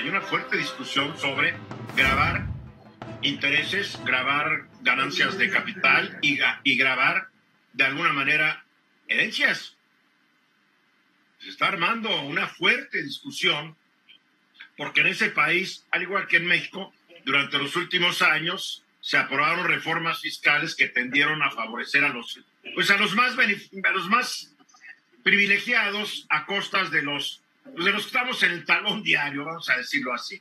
hay una fuerte discusión sobre gravar intereses, gravar ganancias de capital y gravar de alguna manera herencias. Se está armando una fuerte discusión porque en ese país, al igual que en México, durante los últimos años se aprobaron reformas fiscales que tendieron a favorecer a los más privilegiados a costas de los que estamos en el talón diario, vamos a decirlo así.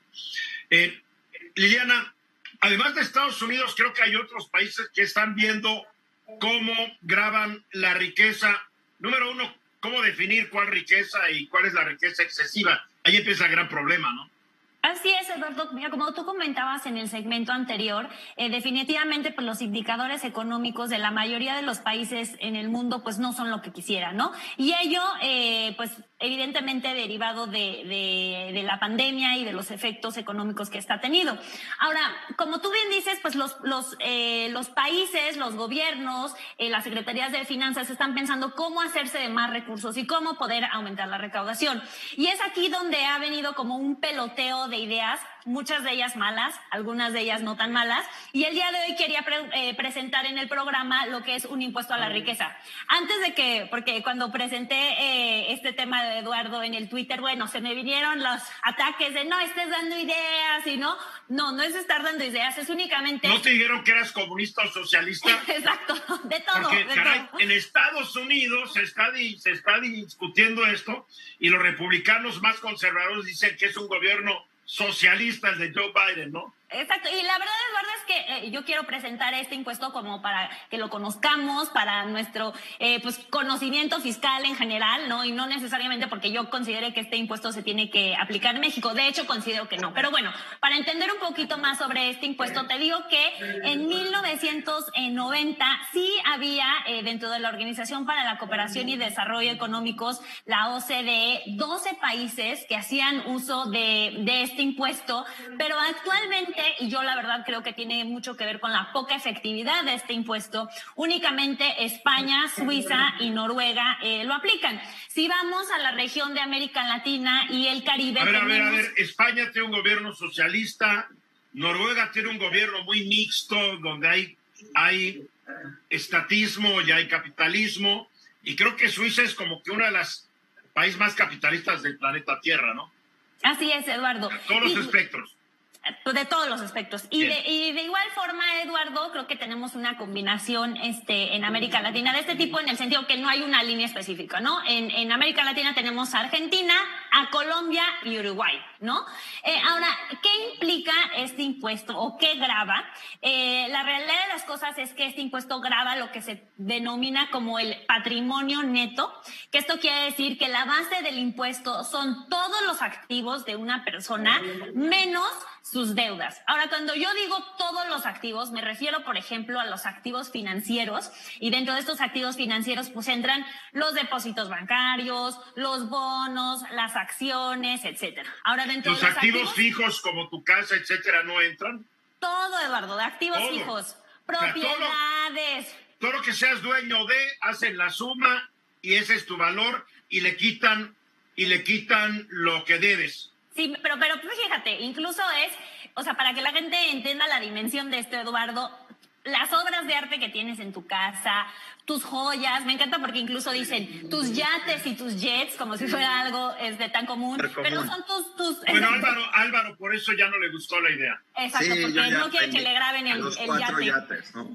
Liliana, además de Estados Unidos, creo que hay otros países que están viendo cómo graban la riqueza. Número uno, cómo definir cuál riqueza y cuál es la riqueza excesiva. Ahí empieza el gran problema, ¿no? Así es, Eduardo. Mira, como tú comentabas en el segmento anterior, definitivamente pues, los indicadores económicos de la mayoría de los países en el mundo pues no son lo que quisieran, ¿no? Y ello, pues evidentemente derivado de la pandemia y de los efectos económicos que está tenido. Ahora, como tú bien dices, pues los países, los gobiernos, las secretarías de finanzas están pensando cómo hacerse de más recursos y cómo poder aumentar la recaudación. Y es aquí donde ha venido como un peloteo de ideas, muchas de ellas malas, algunas de ellas no tan malas, y el día de hoy quería presentar en el programa lo que es un impuesto a la riqueza. Antes de que, porque cuando presenté este tema de Eduardo en el Twitter, bueno, se me vinieron los ataques de no estés dando ideas y no es estar dando ideas, es únicamente... ¿No te dijeron que eras comunista o socialista? Exacto, de todo. Porque, de caray, todo. en Estados Unidos se está discutiendo esto y los republicanos más conservadores dicen que es un gobierno socialista el de Joe Biden, ¿no? Exacto, y la verdad, Eduardo, es que yo quiero presentar este impuesto como para que lo conozcamos, para nuestro pues conocimiento fiscal en general, ¿no? Y no necesariamente porque yo considere que este impuesto se tiene que aplicar en México. De hecho, considero que no. Pero bueno, para entender un poquito más sobre este impuesto, te digo que en 1990 sí había dentro de la Organización para la Cooperación y Desarrollo Económicos, la OCDE, 12 países que hacían uso de este impuesto, pero actualmente, y yo la verdad creo que tiene mucho que ver con la poca efectividad de este impuesto, únicamente España, Suiza y Noruega lo aplican. Si vamos a la región de América Latina y el Caribe... A ver, España tiene un gobierno socialista, Noruega tiene un gobierno muy mixto, donde hay estatismo y hay capitalismo, y creo que Suiza es como que uno de los países más capitalistas del planeta Tierra, ¿no? Así es, Eduardo. A todos los espectros. De todos los aspectos. Y de igual forma, Eduardo, creo que tenemos una combinación en América Latina de este tipo, en el sentido que no hay una línea específica, ¿no? En América Latina tenemos a Argentina, a Colombia y Uruguay, ¿no? Ahora, ¿qué implica este impuesto o qué grava? La realidad de las cosas es que este impuesto grava lo que se denomina como el patrimonio neto, que esto quiere decir que la base del impuesto son todos los activos de una persona menos sus deudas. Ahora, cuando yo digo todos los activos, me refiero, por ejemplo, a los activos financieros, y dentro de estos activos financieros pues entran los depósitos bancarios, los bonos, las acciones, etcétera. Ahora, dentro ¿Tus de los activos fijos como tu casa, etcétera, no entran? Todo, Eduardo, de activos Todo. fijos, propiedades. Todo lo que seas dueño de, hacen la suma y ese es tu valor y le quitan lo que debes. Sí, pero fíjate, incluso o sea, para que la gente entienda la dimensión de esto, Eduardo, las obras de arte que tienes en tu casa, tus joyas, me encanta porque incluso dicen tus yates y tus jets, como si fuera algo tan común, pero son tus... Bueno, Álvaro, por eso ya no le gustó la idea. Exacto, sí, porque no quiere que le graben el yate. Yates, ¿no?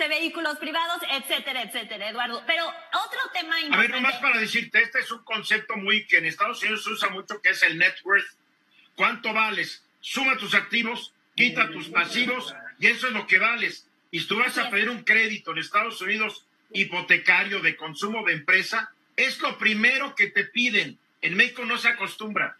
Vehículos privados, etcétera, Eduardo. Pero otro tema importante... A ver, nomás para decirte, este es un concepto que en Estados Unidos se usa mucho, que es el net worth. ¿Cuánto vales? Suma tus activos, quita tus pasivos, y eso es lo que vales. Y si tú vas a pedir un crédito en Estados Unidos hipotecario de consumo de empresa, es lo primero que te piden. En México no se acostumbra.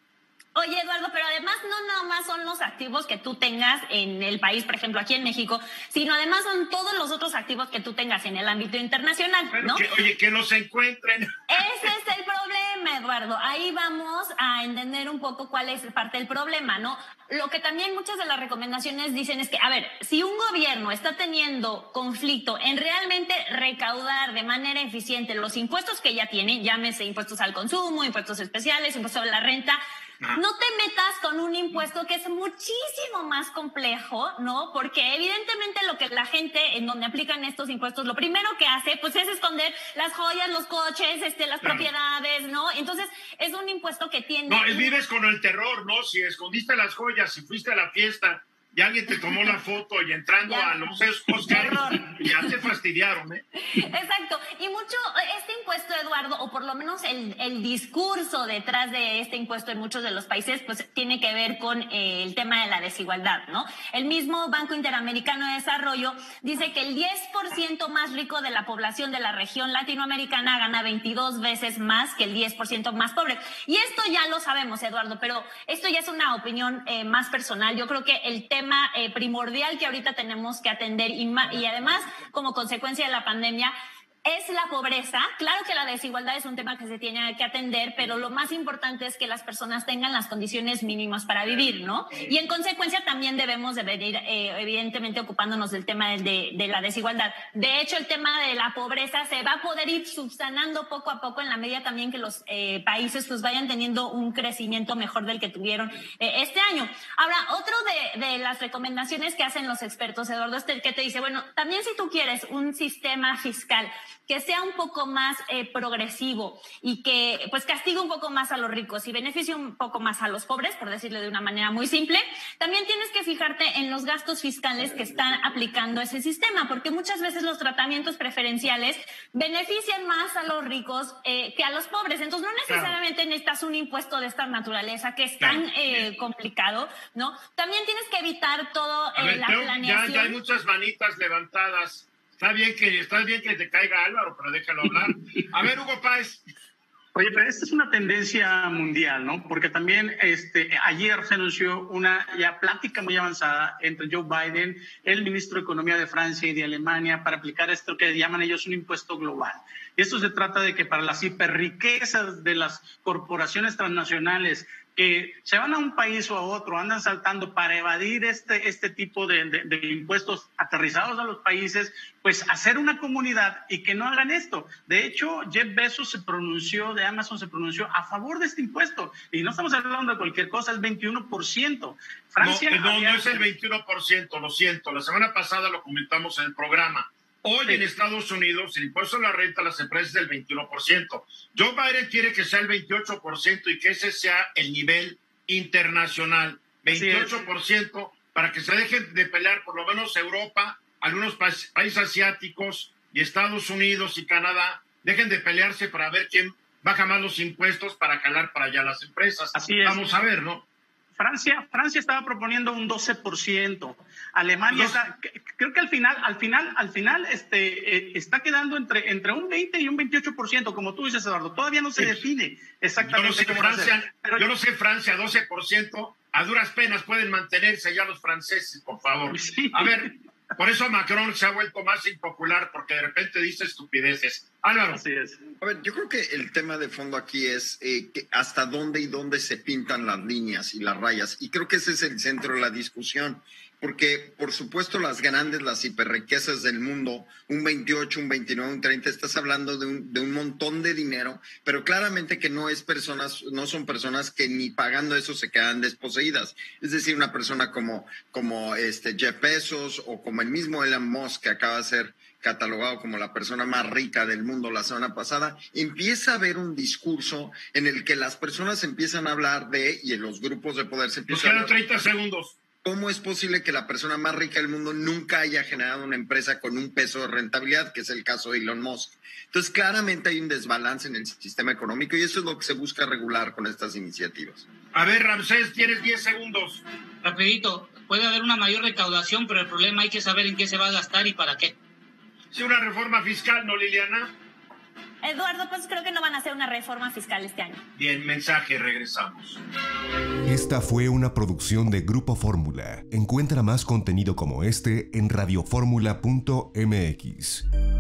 Oye, Eduardo, pero además no nada más son los activos que tú tengas en el país, por ejemplo, aquí en México, sino además son todos los otros activos que tú tengas en el ámbito internacional, ¿no? Que los encuentren. Ese es el problema, Eduardo. Ahí vamos a entender un poco cuál es parte del problema, ¿no? Lo que también muchas de las recomendaciones dicen es que, a ver, si un gobierno está teniendo conflicto en realmente recaudar de manera eficiente los impuestos que ya tiene, llámese impuestos al consumo, impuestos especiales, impuestos a la renta, No te metas con un impuesto que es muchísimo más complejo, ¿no? Porque evidentemente lo que la gente en donde aplican estos impuestos, lo primero que hace, pues es esconder las joyas, los coches, las propiedades, ¿no? Entonces, es un impuesto que tiene... No, vives con el terror, ¿no? Si escondiste las joyas, si fuiste a la fiesta y alguien te tomó la foto y entrando a los Oscar, ya te fastidiaron, ¿eh? Exacto. Y mucho, este impuesto, Eduardo, o por lo menos el discurso detrás de este impuesto en muchos de los países, pues tiene que ver con el tema de la desigualdad, ¿no? El mismo Banco Interamericano de Desarrollo dice que el 10% más rico de la población de la región latinoamericana gana 22 veces más que el 10% más pobre. Y esto ya lo sabemos, Eduardo, pero esto ya es una opinión más personal. Yo creo que el tema primordial que ahorita tenemos que atender y además como consecuencia de la pandemia es la pobreza. Claro que la desigualdad es un tema que se tiene que atender, pero lo más importante es que las personas tengan las condiciones mínimas para vivir, ¿no? Y en consecuencia también debemos de venir, evidentemente, ocupándonos del tema de la desigualdad. De hecho, el tema de la pobreza se va a poder ir subsanando poco a poco en la medida también que los países pues vayan teniendo un crecimiento mejor del que tuvieron este año. Ahora, otro de las recomendaciones que hacen los expertos, Eduardo, es el que te dice, bueno, también si tú quieres un sistema fiscal que sea un poco más progresivo y que pues castigue un poco más a los ricos y beneficie un poco más a los pobres, por decirlo de una manera muy simple, también tienes que fijarte en los gastos fiscales que están aplicando ese sistema, porque muchas veces los tratamientos preferenciales benefician más a los ricos que a los pobres. Entonces no necesariamente necesitas un impuesto de esta naturaleza que es tan complicado, ¿no? También tienes que evitar todo la planeación. Ya hay muchas manitas levantadas. Está bien que te caiga Álvaro, pero déjalo hablar. A ver, Hugo Páez. Oye, pero esta es una tendencia mundial, ¿no? Porque también ayer se anunció una ya plática muy avanzada entre Joe Biden, el ministro de Economía de Francia y de Alemania, para aplicar esto que llaman ellos un impuesto global. Y esto se trata de que para las hiperriquezas de las corporaciones transnacionales que se van a un país o a otro, andan saltando para evadir este tipo de impuestos aterrizados a los países, pues hacer una comunidad y que no hagan esto. De hecho, Jeff Bezos de Amazon se pronunció a favor de este impuesto. Y no estamos hablando de cualquier cosa, es 21%. Francia no es el 21%, lo siento. La semana pasada lo comentamos en el programa. Hoy en Estados Unidos el impuesto a la renta a las empresas es del 21%. Joe Biden quiere que sea el 28% y que ese sea el nivel internacional. 28% para que se dejen de pelear por lo menos Europa, algunos países asiáticos y Estados Unidos y Canadá, dejen de pelearse para ver quién baja más los impuestos para jalar para allá las empresas. Así es. Vamos a ver, ¿no? Francia estaba proponiendo un 12%. Alemania creo que al final está quedando entre un 20 y un 28%, como tú dices, Eduardo. Todavía no se define exactamente cómo va a ser. Yo no sé Francia, 12%, a duras penas pueden mantenerse ya los franceses, por favor. Sí. A ver, por eso Macron se ha vuelto más impopular, porque de repente dice estupideces. Álvaro. Así es. A ver, yo creo que el tema de fondo aquí es que hasta dónde se pintan las líneas y las rayas. Y creo que ese es el centro de la discusión. Porque, por supuesto, las hiperriquezas del mundo, un 28, un 29, un 30, estás hablando de un montón de dinero, pero claramente que no son personas que ni pagando eso se quedan desposeídas. Es decir, una persona como Jeff Bezos o como el mismo Elon Musk, que acaba de ser catalogado como la persona más rica del mundo la semana pasada, empieza a haber un discurso en el que las personas empiezan a hablar y en los grupos de poder se empiezan a hablar. Nos quedan 30 segundos. ¿Cómo es posible que la persona más rica del mundo nunca haya generado una empresa con un peso de rentabilidad, que es el caso de Elon Musk? Entonces, claramente hay un desbalance en el sistema económico y eso es lo que se busca regular con estas iniciativas. A ver, Ramsés, tienes 10 segundos. Rapidito, puede haber una mayor recaudación, pero el problema hay que saber en qué se va a gastar y para qué. Sí, una reforma fiscal, ¿no, Liliana? Eduardo, pues creo que no van a hacer una reforma fiscal este año. Bien, mensaje, regresamos. Esta fue una producción de Grupo Fórmula. Encuentra más contenido como este en radioformula.mx.